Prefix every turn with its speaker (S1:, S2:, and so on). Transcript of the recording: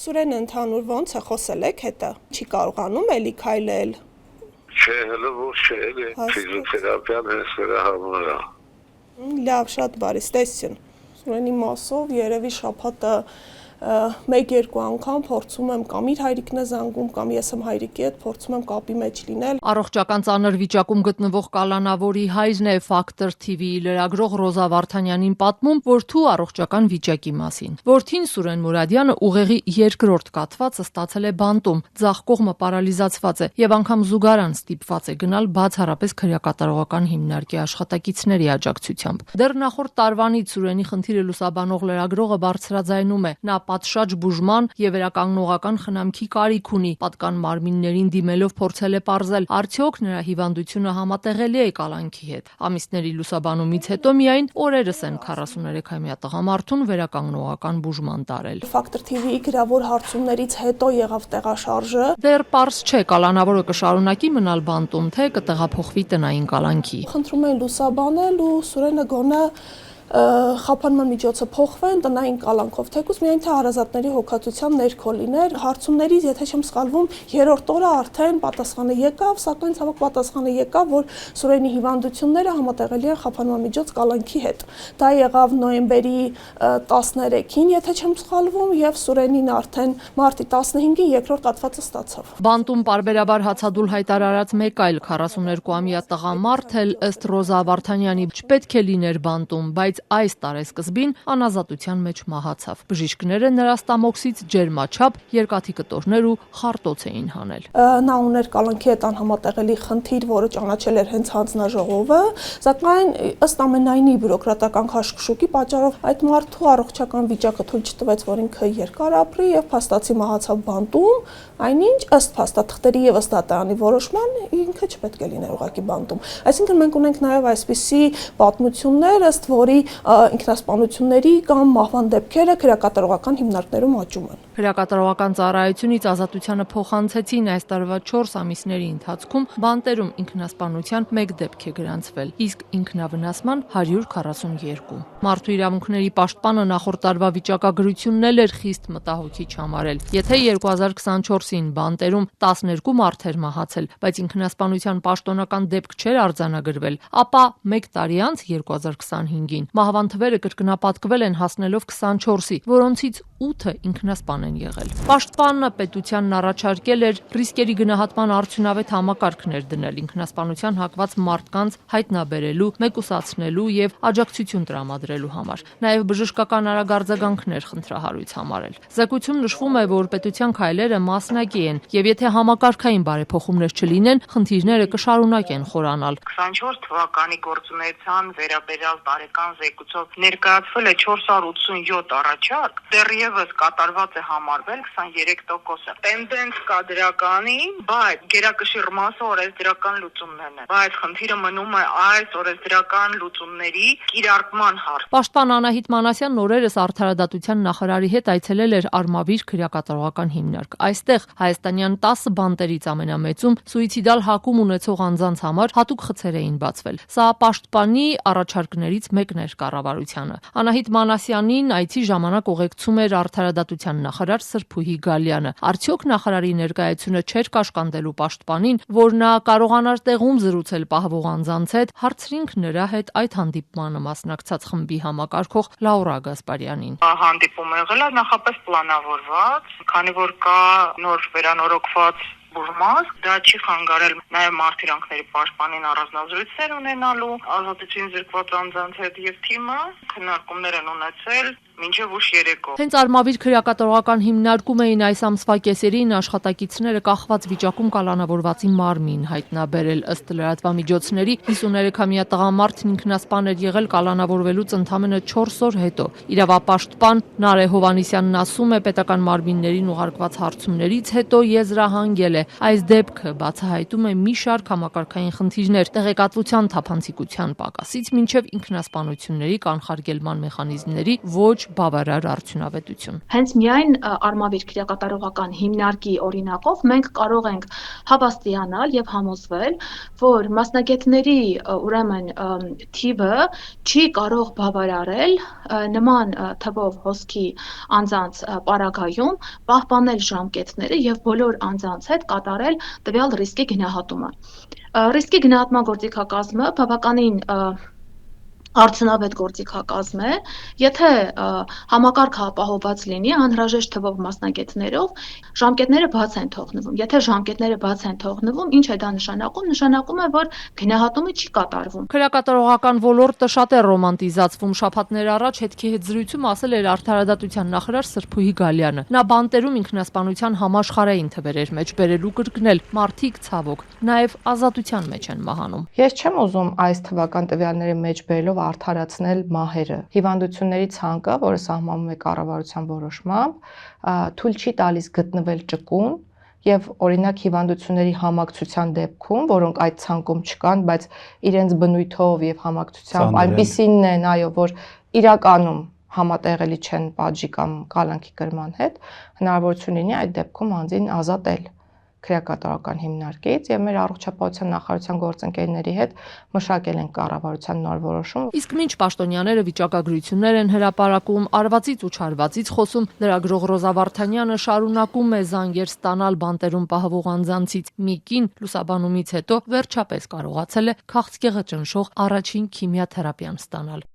S1: Սուրեն ընդհանուր ոնց է խոսել եք հետը, չի կարողանում էլի քայլել։
S2: Չէ, հələ ոչ չէ, ֆիզիոթերապիան հենց դրա համար է։
S1: Լավ, շատ բարի, ստեսություն։ Սուրենի մասով երևի շաբաթը 1-2 անգամ փորձում եմ կամ իր հայրիկն է զանգում, կամ ես եմ հայրիկի հետ փորձում եմ կապի մեջ լինել։
S3: Առողջական ծանր վիճակում գտնվող կալանավորի հայրն է Factor TV-ի լրագրող Ռոզա Վարդանյանին պատմում որդու առողջական վիճակի մասին։ Որդին Սուրեն Մուրադյանը ուղեղի երկրորդ կաթվածը ստացել է բանտում, ձախ կողմը պարալիզացված է եւ անգամ զուգարան ստիպված է գնալ բացառապես քրեակատարողական հիմնարկի աշխատակիցների աջակցությամբ։ Դեռ նախորդ տարվանից Սուրենի խնդիրը լուսաբանող լրագրողը բարձրաձայնում է, նա պատշաճ բուժման եւ վերականգնողական խնամքի կարիք ունի, պատկան մարմիններին դիմելով փորձել է պարզել, արդյոք նրա հիվանդությունը համատեղելի է կալանքի հետ։ Ամիսների լուսաբանումից հետո միայն օրերս են 43-ամյա տղամարդուն վերականգնողական բուժման տարել։
S1: Factor TV-ի գրավոր հարցումներից հետո եղավ տեղաշարժը։
S3: Դեռ պարզ չէ կալանավորը կշարունակի մնալ բանտում, թե կտեղափոխվի տնային կալանքի։
S1: Խնդրում են լուսաբանել ու Սուրենը գոնե խափանման միջոցը փոխվեն տնային կալանքով, թեկուզ միայն թե հարազատների հոգացության ներքո լիներ։ Հարցումներից, եթե չեմ սխալվում, երրորդ օրը արդեն պատասխանը եկավ, սակայն ցավոք պատասխանը եկավ, որ Սուրենի հիվանդությունները համատեղելի են խափանման միջոց կալանքի հետ։ Դա եղավ նոյեմբերի 13-ին, եթե չեմ սխալվում, եւ Սուրենին արդեն մարտի 15-ին երկրորդ կաթվածը ստացավ։
S3: Բանտում պարբերաբար հացադուլ հայտարարած մեկ այլ 42-ամյա տղամարդ էլ ըստ Ռոզա Վարդանյանի չպետք է լիներ բանտում, բայց այս տարեսկզբին անազատության մեջ մահացավ։ Բժիշկները նրա ստամոքսից ջերմաչափ, երկաթի կտորներ ու խարտոց էին հանել։
S1: Նա ուներ կալանքի հետ անհամատեղելի խնդիր, որը ճանաչել էր հենց հանձնաժողովը, սակայն ըստ ամենայնի բյուրոկրատական քաշքշուկի պատճառով այդ մարդու առողջական վիճակը թույլ չտվեց, որ ինքը երկար ապրի եւ փաստացի մահացավ բանտում, այնինչ ըստ փաստաթղթերի եւ ըստ դատարանի որոշման ինքը չպետք է լիներ ուղղակի բանտում։ Այսինքն մենք ունենք նաեւ այսպիսի պատմություններ, ըստ որի ինքնասպանությունների կամ մահվան դեպքերը քրեակատարողական հիմնարկներում աճում են։
S3: Քրեակատարողական ծառայությունից ազատությանը փոխանցեցին այս տարվա 4 ամիսների ընթացքում բանտերում ինքնասպանության 1 դեպք է գրանցվել, իսկ ինքնավնասման 142։ Մարդու իրավունքների պաշտպանը նախորդ տարվա վիճակագրությունն էլ էր խիստ մտահոգիչ համարել։ Եթե 2024-ին բանտերում 12 մարդ էր մահացել, բայց ինքնասպանության պաշտոնական դեպք չէր արձանագրվել, ապա 1 տարի անց 2025-ին մահվան թվերը կրկնապատկվել են հասնելով 24-ի, որոնցից 8-ը ինքնասպան են եղել։ Պաշտպանը պետությանն առաջարկել էր ռիսկերի գնահատման արդյունավետ համակարգներ դնել ինքնասպանության հակված մարդկանց հայտնաբերելու, մեկուսացնելու եւ աջակցություն տրամադրելու համար։ Նաեւ բժշկական արագարձագանքներ խնդրահարույց համարել։ Զեկույցում նշվում է, որ պետության քայլերը մասնակի են եւ եթե համակարգային բարեփոխումներ չլինեն, խնդիրները կշարունակեն խորանալ։
S4: 24 թվականի գործունեության վերաբերյալ տարեկան զեկույցով ներկայացվել է 487 առաջարկ, դեռևս կատարված է համարվել 23%-ը։ Տենդենս կա դրականի, բայց գերակշիռ մասը օրենսդրական լուծումներն են։ Բայց խնդիրը մնում է այս օրենսդրական լուծումների կիրարկման հարցը։
S3: Պաշտպան Անահիտ Մանասյանն օրերս Արդարադատության նախարարի հետ այցելել էր Արմավիր քրեակատարողական հիմնարկ։ Այստեղ հայաստանյան 10 բանտերից ամենամեծում սուիցիդալ հակում ունեցող անձանց համար հատուկ խցեր էին բացվել։ Սա պաշտպանի առաջարկներից մեկն էր կառավարությանը։ Անահիտ Մանասյանին այցի ժամանակ ուղեկցում էր Արդարադատության նախարար Սրփուհի Գալյանը։ Արդյոք նախարարի ներկայությունը չէր կաշկանդելու պաշտպանին, որ նա կարողանար տեղում զրուցել պահվող անձանց հետ, հարցրինք նրա հետ այդ հանդիպմանը մասնակցած խմբի համակարգող Լաուրա Գասպարյանին։
S4: Հանդիպումը եղել է նախապես պլանավորված, քանի որ կա նոր վերանորոգված բուրմաս, դա չի խանգարել նաև մարդիրանքների պաշտպանին առանձնազրույցներ ունենալու, ազատությունից զրկված անձանց հետ եւ թիմը քննարկումներ են ունեցել մինչև ուշ երեկո։
S3: Հենց Արմավիր քրեակատարողական հիմնարկում էին այս ամսվա կեսերին աշխատակիցները կախված վիճակում կալանավորվածի մարմին հայտնաբերել ըստ լրատվամիջոցների 53-ամյա տղամարդն ինքնասպան էր եղել կալանավորվելուց ընդամենը 4 օր հետո։ Իրավապաշտպան Նարե Հովանիսյանն ասում է պետական մարմիններին ուղարկված հարցումներից հետո եզրահանգել է այս դեպքը բացահայտում է մի շարք համակարգային խնդիրներ տեղեկատվության թափանցիկության պակասից մինչև ինքնասպանությունների կանխարգելման մեխանիզմների ոչ բավարար արդյունավետություն։
S5: Հենց միայն արմավիր քրեակատարողական հիմնարկի օրինակով մենք կարող ենք հավաստիանալ եւ համոզվել, որ մասնագետների ուրեմն թիվը չի կարող բավարարել նման թվով հոսքի անձանց պարագայում պահպանել ժամկետները եւ բոլոր անձանց հետ կատարել տվյալ ռիսկի գնահատումը։ Ռիսկի գնահատման գործիքակազմը բավականին արդյունավետ գործիքակազմ է, եթե համակարգը ապահովված լինի անհրաժեշտ թվով մասնագետներով, ժամկետները բաց են թողնվում։ Եթե ժամկետները բաց են թողնվում, ինչ է դա նշանակում։ Նշանակում է, որ գնահատումը չի կատարվում։
S3: Քրեակատարողական ոլորտը շատ է ռոմանտիզացվում։ Շաբաթներ առաջ հետքի հետ զրույցում ասել էր Արդարադատության նախարար Սրփուհի Գալյանը։ Նա բանտերում ինքնասպանության համաշխարհային թվեր մեջ բերելու կրկնել՝ մարդիկ ցավոք նաև ազատության մեջ են մահանում։
S6: Ես չեմ ուզում այս թվական տվյալների մեջ բերելով արդարացնել մահերը։ Հիվանդությունների ցանկը, որը սահմանում է կառավարության որոշմամբ, թույլ չի տալիս գտնվել ճկուն եւ օրինակ հիվանդությունների համակցության դեպքում, որոնք այդ ցանկում չկան, բայց իրենց բնույթով եւ համակցությամբ այնպիսինն են, այո, որ իրականում համատեղելի չեն պատժի կամ կալանքի կրման հետ, հնարավորություն լինի այդ դեպքում անձին ազատել քրեակատարողական հիմնարկից եւ մեր առողջապահության նախարարության գործընկերների հետ մշակել են կառավարության նոր որոշում։
S3: Իսկ մինչ պաշտոնյաները վիճակագրություններ են հրապարակում, արվածից ու չարվածից խոսում, լրագրող Ռոզա Վարդանյանը շարունակում է զանգեր ստանալ բանտերում պահվող անձանցից։ Մի կին լուսաբանումից հետո վերջապես կարողացել է քաղցկեղը ճնշող առաջին քիմիաթերապիան ստանալ։